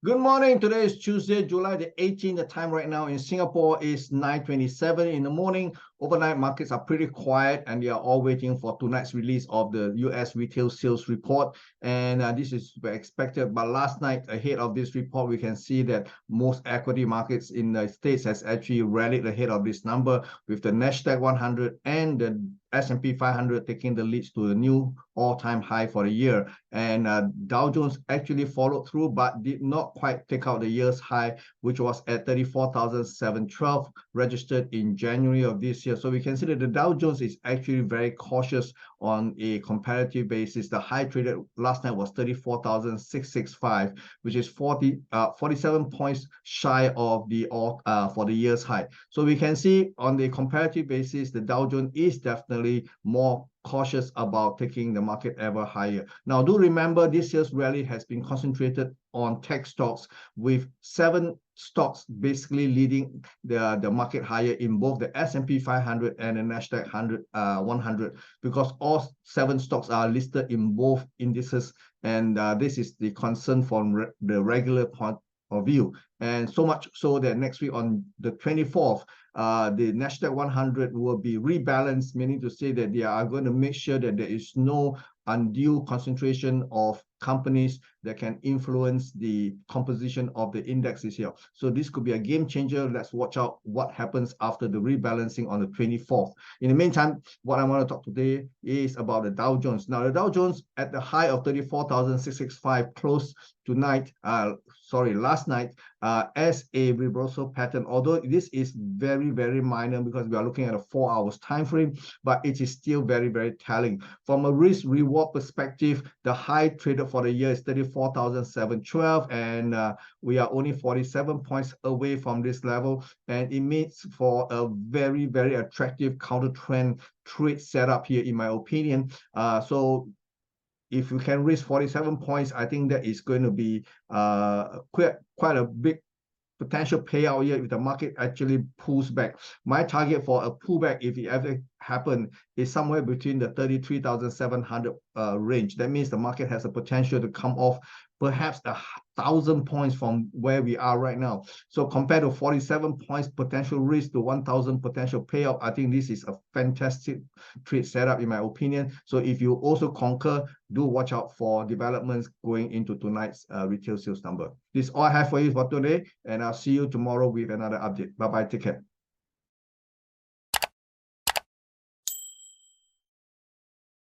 Good morning. Today is Tuesday, July the 18th. The time right now in Singapore is 9:27 in the morning. Overnight markets are pretty quiet and they are all waiting for tonight's release of the US retail sales report. And this is expected. But last night, ahead of this report, we can see that most equity markets in the States has actually rallied ahead of this number, with the Nasdaq 100 and the S&P 500 taking the leads to a new all-time high for the year. And Dow Jones actually followed through, but did not quite take out the year's high, which was at 34,712, registered in January of this year. So we can see that the Dow Jones is actually very cautious on a comparative basis. The high traded last night was 34,665, which is 47 points shy of the for the year's high. So we can see on the comparative basis, the Dow Jones is definitely more cautious about taking the market ever higher. Now, do remember this year's rally has been concentrated on tech stocks, with 7 stocks basically leading the market higher in both the S&P 500 and the Nasdaq 100, because all 7 stocks are listed in both indices, and this is the concern from the regular point of view. And so much so that next week on the 24th, the Nasdaq 100 will be rebalanced, meaning to say that they are going to make sure that there is no undue concentration of companies that can influence the composition of the indexes here. So this could be a game changer. Let's watch out what happens after the rebalancing on the 24th. In the meantime, what I want to talk today is about the Dow Jones. Now, the Dow Jones at the high of 34,665 closed last night as a reversal pattern, although this is very, very minor because we are looking at a 4 hours time frame, but it is still very, very telling. From a risk reward perspective, the high traded for the year is 34,712, and we are only 47 points away from this level, and it makes for a very, very attractive counter trend trade setup here, in my opinion. So if you can reach 47 points, I think that is going to be quite a big potential payout here if the market actually pulls back. My target for a pullback, if it ever happen, is somewhere between the 33,700 range. That means the market has a potential to come off perhaps 1,000 points from where we are right now. So compared to 47 points potential risk to 1,000 potential payout, I think this is a fantastic trade setup, in my opinion. So if you also concur, do watch out for developments going into tonight's retail sales number. This is all I have for you for today, and I'll see you tomorrow with another update. Bye-bye. Take care.